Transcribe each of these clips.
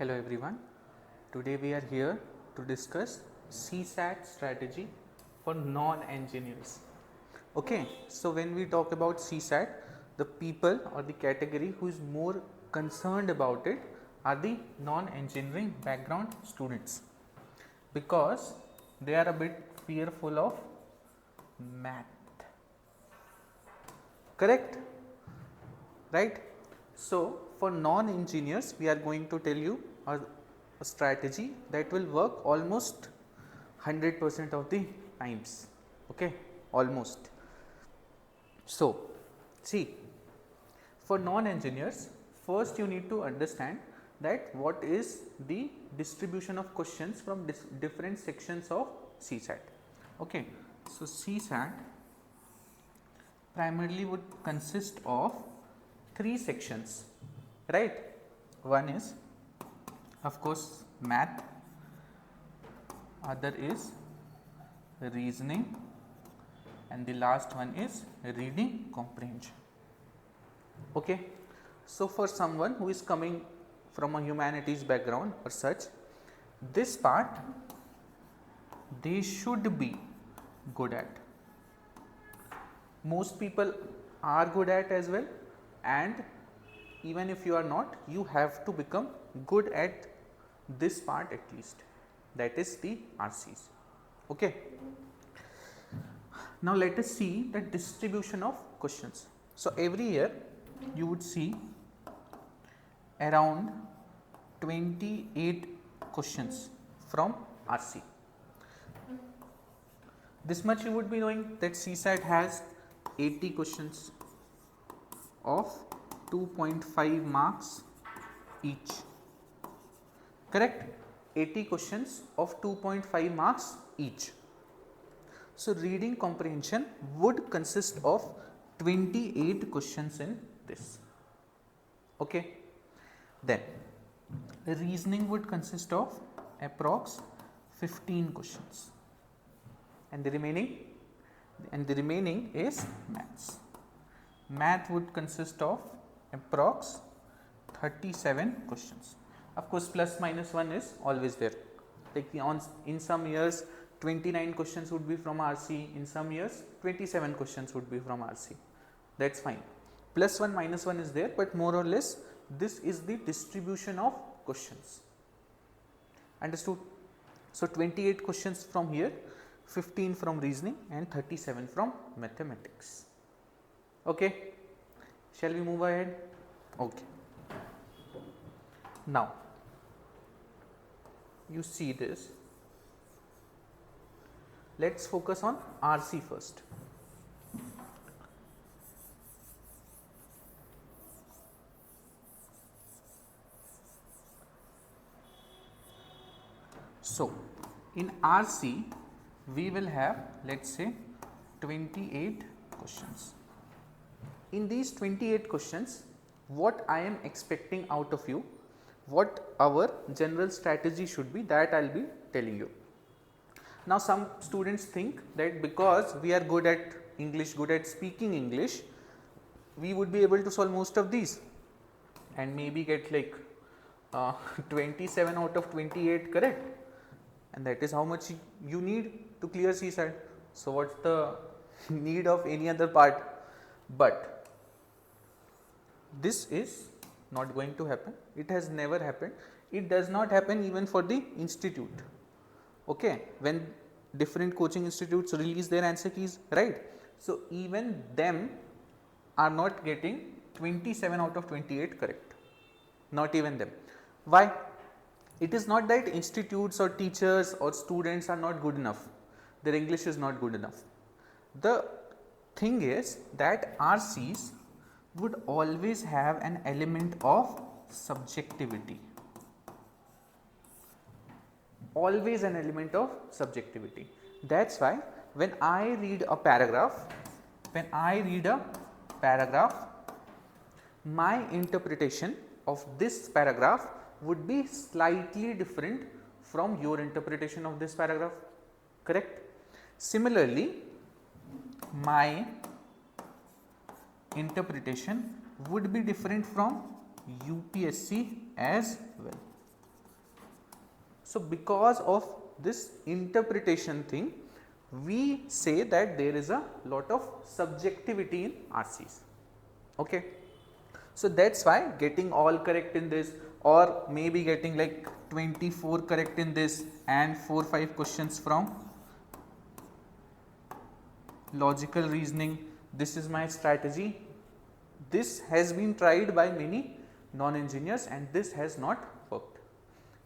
Hello everyone. Today we are here to discuss CSAT strategy for non-engineers. Okay, so when we talk about CSAT, the people or the category who is more concerned about it are the non-engineering background students, because they are a bit fearful of math. Correct? Right? So, for non-engineers, we are going to tell you a strategy that will work almost 100% of the times. Okay, almost. So, see, for non-engineers, first you need to understand that what is the distribution of questions from different sections of CSAT. Okay, so CSAT primarily would consist of three sections, right? One is of course math, other is reasoning, and the last one is reading comprehension. Okay, so for someone who is coming from a humanities background or such, this part they should be good at. Most people are good at as well, and even if you are not, you have to become good at this part at least, that is the RCs. Okay. Now let us see the distribution of questions. So every year you would see around 28 questions from RC. This much you would be knowing that CSAT has 80 questions of 2.5 marks each. Correct? 80 questions of 2.5 marks each. So reading comprehension would consist of 28 questions in this. Okay. Then reasoning would consist of approx 15 questions, and the remaining is maths. Math would consist of approx 37 questions. Of course, plus minus 1 is always there. Like in some years 29 questions would be from RC, in some years 27 questions would be from RC. That's fine. Plus 1 minus 1 is there, but more or less this is the distribution of questions. Understood? So 28 questions from here, 15 from reasoning and 37 from mathematics. Okay, shall we move ahead? Okay. Now you see this. Let's focus on RC first. So in RC we will have, let's say, 28 questions. In these 28 questions, what I am expecting out of you, what our general strategy should be, that I will be telling you. Now some students think that because we are good at English, good at speaking English, we would be able to solve most of these and maybe get like 27 out of 28 correct, and that is how much you need to clear CSAT. So what's the need of any other part? But this is not going to happen. It has never happened. It does not happen even for the institute. Okay, when different coaching institutes release their answer keys, right? So even them are not getting 27 out of 28 correct. Not even them. Why? It is not that institutes or teachers or students are not good enough. Their English is not good enough. The thing is that RCs would always have an element of subjectivity. Always an element of subjectivity. That's why when I read a paragraph, my interpretation of this paragraph would be slightly different from your interpretation of this paragraph. Correct? Similarly, my interpretation would be different from UPSC as well. So because of this interpretation thing, we say that there is a lot of subjectivity in RCs. Okay. So that's why getting all correct in this, or maybe getting like 24 correct in this and 4-5 questions from logical reasoning, this is my strategy. This has been tried by many non-engineers and this has not worked.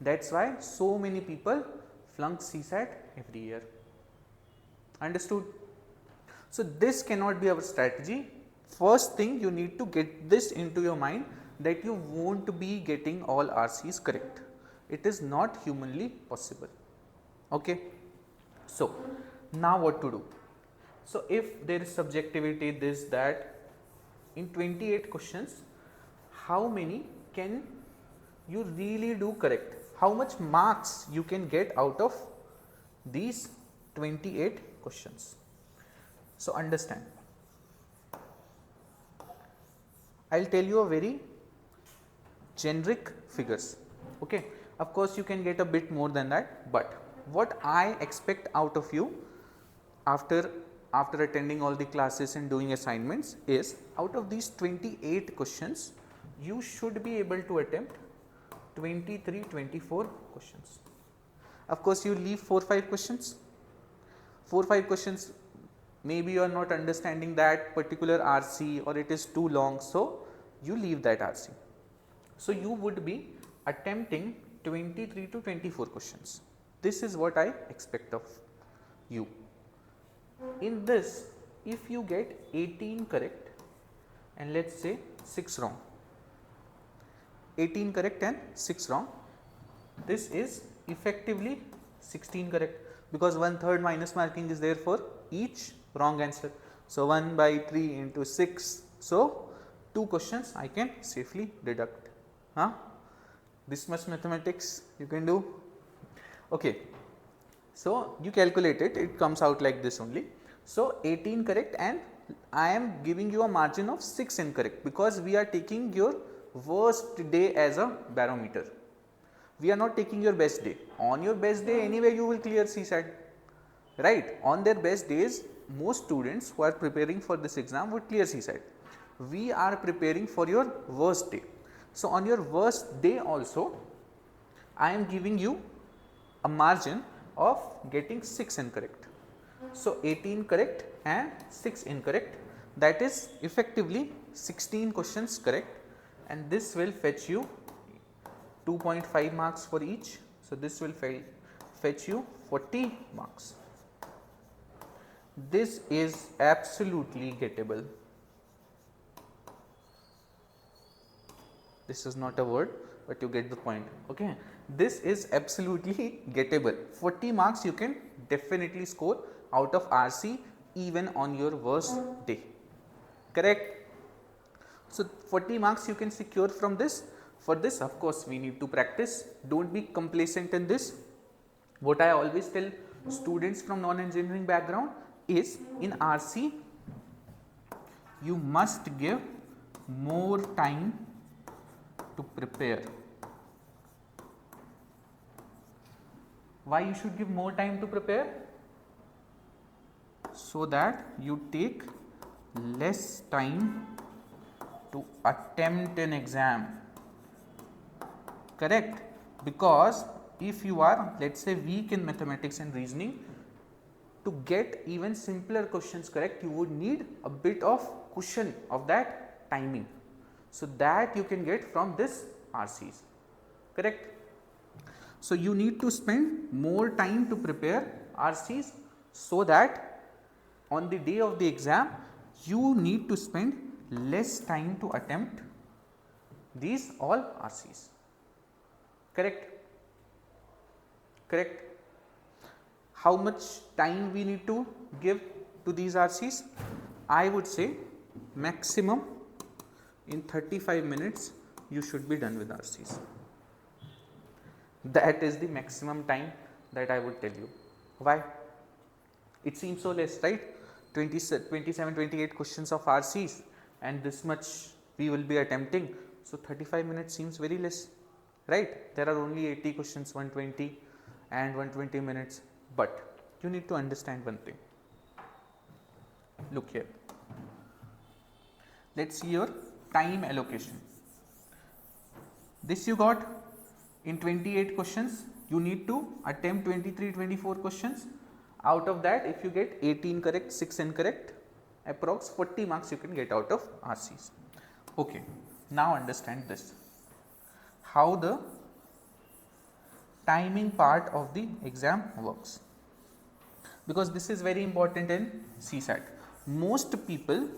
That's why so many people flunk CSAT every year. Understood? So this cannot be our strategy. First thing, you need to get this into your mind that you won't be getting all RCs correct. It is not humanly possible. Okay. So now what to do? So if there is subjectivity, this, that, in 28 questions, how many can you really do correct? How much marks you can get out of these 28 questions? So understand, I will tell you a very generic figures. Okay, of course you can get a bit more than that, but what I expect out of you after attending all the classes and doing assignments is, out of these 28 questions you should be able to attempt 23-24 questions. Of course you leave 4-5 questions. 4-5 questions, maybe you are not understanding that particular RC or it is too long, so you leave that RC. So you would be attempting 23-24 questions. This is what I expect of you. In this, if you get 18 correct and let's say 6 wrong, 18 correct and 6 wrong, this is effectively 16 correct, because 1/3 minus marking is there for each wrong answer. So 1/3 into 6, so 2 questions I can safely deduct. This much mathematics you can do. Okay. So you calculate it, it comes out like this only. So 18 correct and I am giving you a margin of 6 incorrect, because we are taking your worst day as a barometer. We are not taking your best day. On your best day anyway you will clear CSAT, right? On their best days, most students who are preparing for this exam would clear CSAT. We are preparing for your worst day. So on your worst day also, I am giving you a margin of getting 6 incorrect. So 18 correct and 6 incorrect, that is effectively 16 questions correct, and this will fetch you 2.5 marks for each. So this will fetch you 40 marks. This is absolutely gettable. This is not a word, but you get the point. Okay, this is absolutely gettable. 40 marks you can definitely score out of RC even on your worst day. Correct? So 40 marks you can secure from this. For this, of course, we need to practice. Don't be complacent in this. What I always tell students from non-engineering background is, in RC you must give more time to prepare. Why you should give more time to prepare? So that you take less time to attempt an exam. Correct? Because if you are, let's say, weak in mathematics and reasoning, to get even simpler questions correct, you would need a bit of cushion of that timing. So that you can get from this RCs. Correct? So you need to spend more time to prepare RCs, so that on the day of the exam you need to spend less time to attempt these all RCs. Correct? Correct? How much time we need to give to these RCs? I would say maximum in 35 minutes you should be done with RCs. That is the maximum time that I would tell you. Why? It seems so less, right? 27-28 questions of RCs and this much we will be attempting. So 35 minutes seems very less, right? There are only 80 questions, 120. and 120 minutes. But you need to understand one thing. Look here. Let's see your time allocation. This you got in 28 questions. You need to attempt 23-24 questions. Out of that, if you get 18 correct, 6 incorrect, approx 40 marks you can get out of RCs. Okay, now understand this. How the timing part of the exam works. Because this is very important in CSAT. Most people,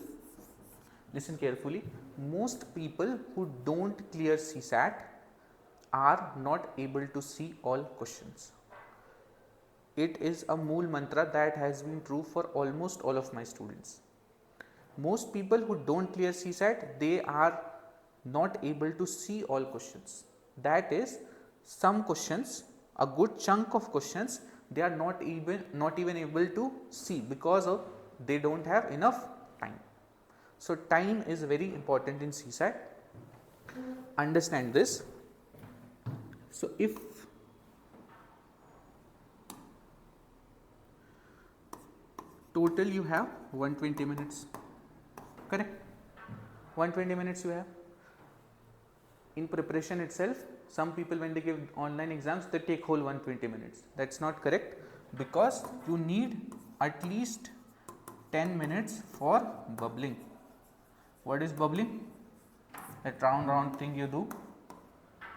listen carefully, most people who don't clear CSAT are not able to see all questions. It is a mool mantra that has been true for almost all of my students. Most people who don't clear CSAT, they are not able to see all questions. That is, some questions, a good chunk of questions, they are not even able to see because of they don't have enough time. So time is very important in CSAT. Understand this. So if total you have 120 minutes, correct? 120 minutes you have. In preparation itself, some people when they give online exams, they take whole 120 minutes. That's not correct, because you need at least 10 minutes for bubbling. What is bubbling? That round thing you do,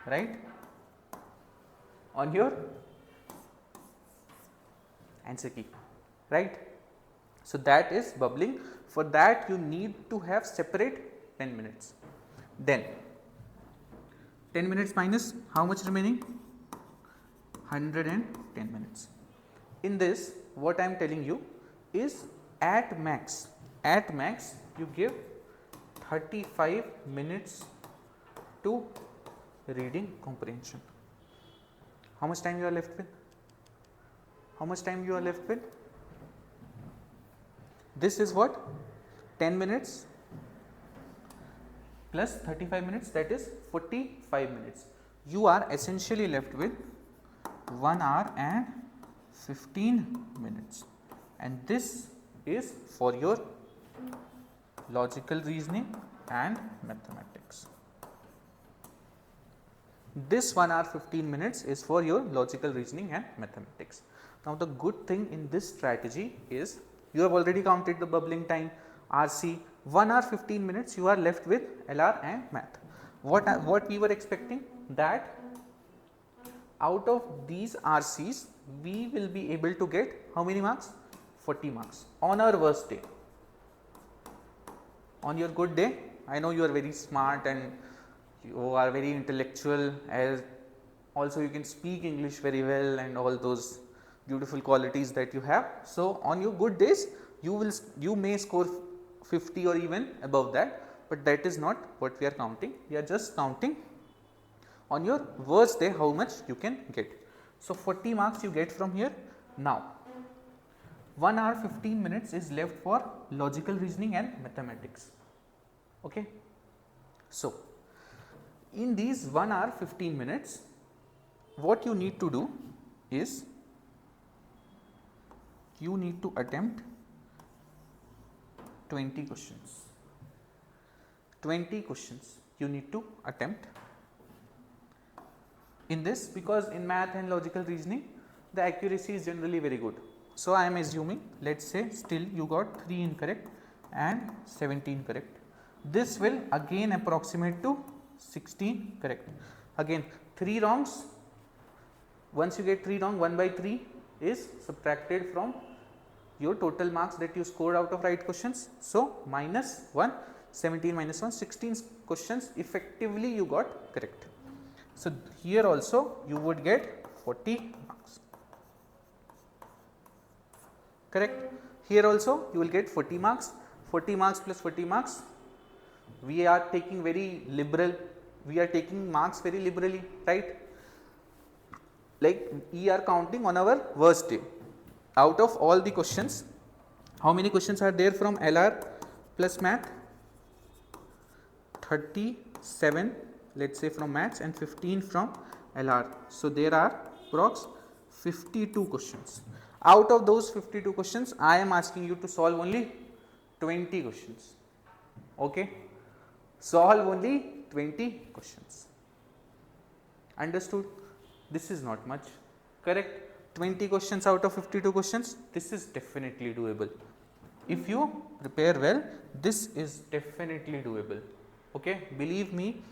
right? On your answer key, right? So that is bubbling. For that you need to have separate 10 minutes. Then 10 minutes minus how much remaining? 110 minutes. In this, what I am telling you is at max you give 35 minutes to reading comprehension. How much time you are left with? How much time you are left with? This is what? 10 minutes plus 35 minutes, that is 45 minutes. You are essentially left with 1 hour and 15 minutes, and this is for your logical reasoning and mathematics. This 1 hour 15 minutes is for your logical reasoning and mathematics. Now the good thing in this strategy is you have already counted the bubbling time, RC, 1 hour 15 minutes you are left with LR and math. What we were expecting, that out of these RCs we will be able to get how many marks? 40 marks on our worst day. On your good day, I know you are very smart and you are very intellectual, as also you can speak English very well and all those beautiful qualities that you have. So on your good days you may score 50 or even above that, but that is not what we are counting. We are just counting on your worst day how much you can get. So 40 marks you get from here. Now 1 hour 15 minutes is left for logical reasoning and mathematics. Okay. So in these 1 hour 15 minutes, what you need to do is you need to attempt 20 questions. 20 questions you need to attempt in this, because in math and logical reasoning the accuracy is generally very good. So I am assuming, let's say still you got 3 incorrect and 17 correct. This will again approximate to 16 correct. Again 3 wrongs, once you get 3 wrong, 1 by 3 is subtracted from your total marks that you scored out of right questions. So minus 1, 17 minus 1, 16 questions effectively you got correct. So here also you would get 40 marks. Correct. Here also you will get 40 marks. 40 marks plus 40 marks. We are taking very liberal. We are taking marks very liberally, right? Like we are counting on our worst day. Out of all the questions, how many questions are there from LR plus math? 37, let's say from maths, and 15 from LR. So there are approx 52 questions. Out of those 52 questions, I am asking you to solve only 20 questions. Okay? Solve only 20 questions. Understood? This is not much. Correct? 20 questions out of 52 questions. This is definitely doable. If you prepare well, this is definitely doable. Okay? Believe me,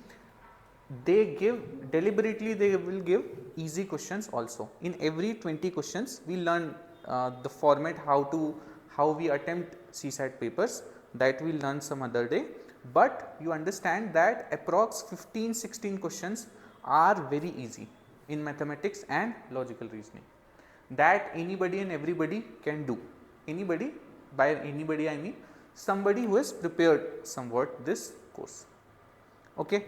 they give deliberately, they will give easy questions also. In every 20 questions, we learn the format, how we attempt CSAT papers, that we will learn some other day. But you understand that approx 15-16 questions are very easy in mathematics and logical reasoning, that anybody and everybody can do. Anybody, by anybody I mean somebody who has prepared somewhat this course. Okay.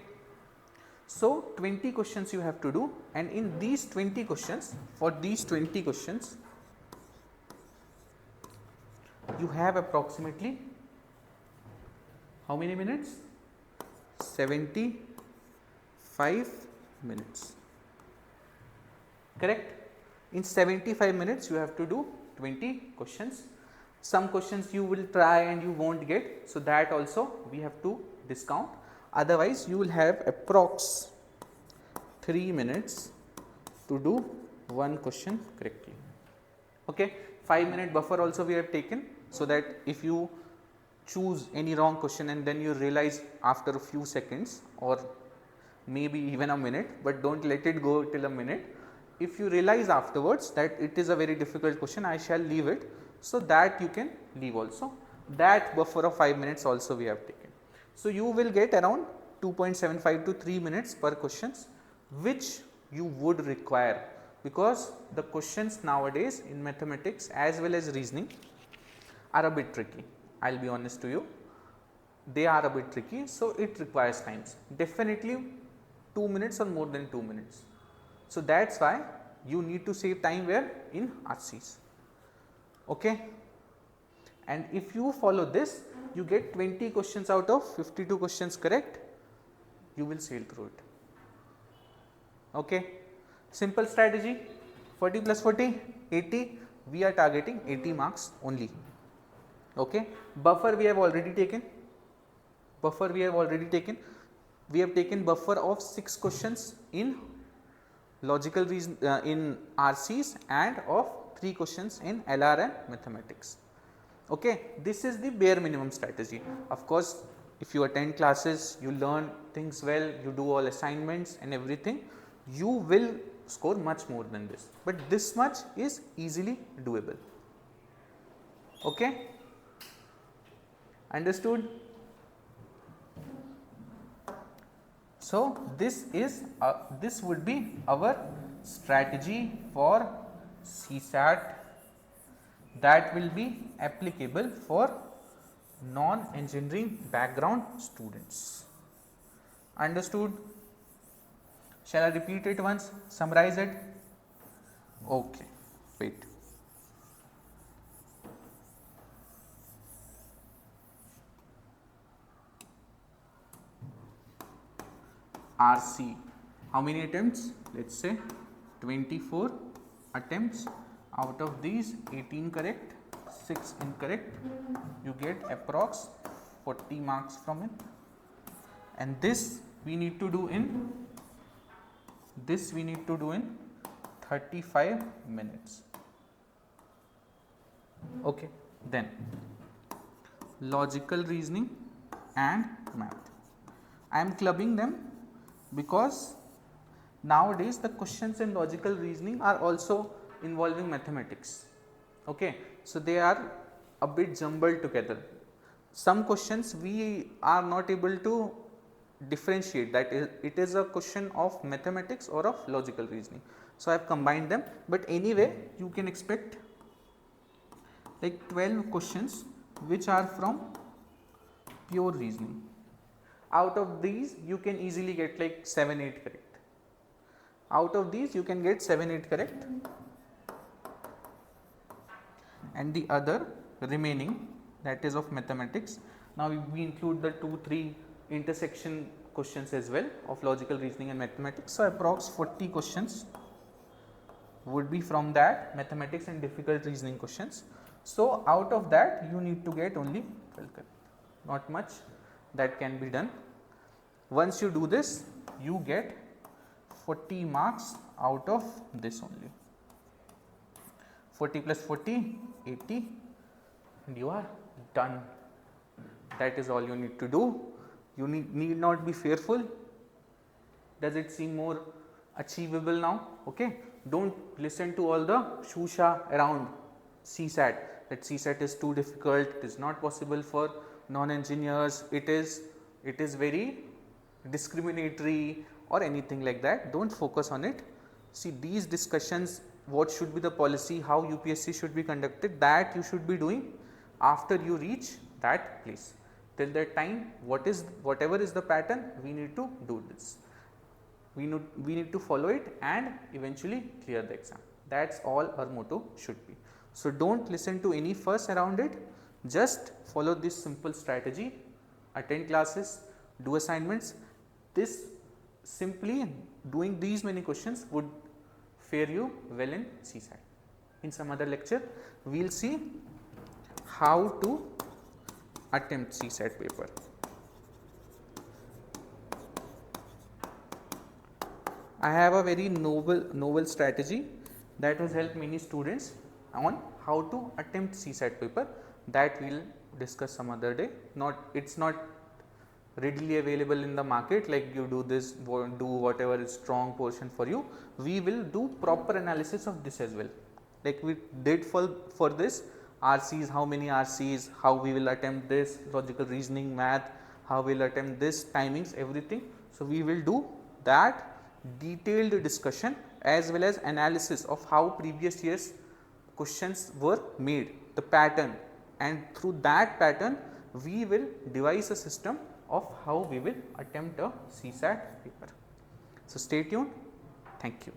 So 20 questions you have to do, and in these 20 questions, for these 20 questions, you have approximately how many minutes? 75 minutes. Correct? In 75 minutes, you have to do 20 questions. Some questions you will try and you won't get, so that also we have to discount. Otherwise, you will have approx 3 minutes to do one question correctly. Okay, 5-minute buffer also we have taken, so that if you choose any wrong question and then you realize after a few seconds or maybe even a minute, but don't let it go till a minute. If you realize afterwards that it is a very difficult question, I shall leave it, so that you can leave also. That buffer of 5 minutes also we have taken. So you will get around 2.75 to 3 minutes per questions, which you would require, because the questions nowadays in mathematics as well as reasoning are a bit tricky. I will be honest to you, they are a bit tricky, so it requires times, definitely 2 minutes or more than 2 minutes. So that is why you need to save time where? In RCs. Okay. And if you follow this, you get 20 questions out of 52 questions correct, you will sail through it. Okay. Simple strategy, 40 plus 40, 80, we are targeting 80 marks only. Okay. Buffer we have already taken, we have taken buffer of 6 questions in logical reason in RCs and of 3 questions in LR and mathematics. Okay, this is the bare minimum strategy. Of course, if you attend classes, you learn things well, you do all assignments and everything, you will score much more than this, but this much is easily doable. Okay, understood? So this would be our strategy for CSAT that will be applicable for non-engineering background students. Understood? Shall I repeat it once, summarize it? Okay, wait. RC, how many attempts? Let's say 24 attempts. Out of these 18 correct, 6 incorrect, you get approx 40 marks from it. And this we need to do in 35 minutes. Okay, then logical reasoning and math. I am clubbing them because nowadays the questions in logical reasoning are also involving mathematics. Okay, so they are a bit jumbled together. Some questions we are not able to differentiate that it is a question of mathematics or of logical reasoning. So I have combined them, but anyway you can expect like 12 questions which are from pure reasoning. Out of these you can easily get like 7-8 correct. Out of these you can get 7-8 correct, and the other remaining, that is of mathematics. Now we include the 2-3 intersection questions as well of logical reasoning and mathematics. So approx 40 questions would be from that mathematics and difficult reasoning questions. So out of that you need to get only 12 correct, not much that can be done. Once you do this, you get 40 marks out of this only. 40 plus 40, 80, and you are done. That is all you need to do. You need not be fearful. Does it seem more achievable now? Okay. Don't listen to all the shusha around CSAT, that CSAT is too difficult, it is not possible for non-engineers, it is very discriminatory or anything like that. Don't focus on it. See, these discussions, what should be the policy, how UPSC should be conducted, that you should be doing after you reach that place. Till that time, whatever is the pattern, we need to do this. We need to follow it and eventually clear the exam. That's all our motto should be. So don't listen to any fuss around it. Just follow this simple strategy. Attend classes, do assignments. This simply doing these many questions would fare you well in CSAT. In some other lecture, we will see how to attempt CSAT paper. I have a very novel strategy that has helped many students on how to attempt CSAT paper. That we will discuss some other day. It's not readily available in the market, like you do this, do whatever is strong portion for you. We will do proper analysis of this as well, like we did for this RCs, how many RCs, how we will attempt this, logical reasoning, math, how we will attempt this, timings, everything. So we will do that detailed discussion as well as analysis of how previous years questions were made, the pattern, and through that pattern we will devise a system of how we will attempt a CSAT paper. So stay tuned. Thank you.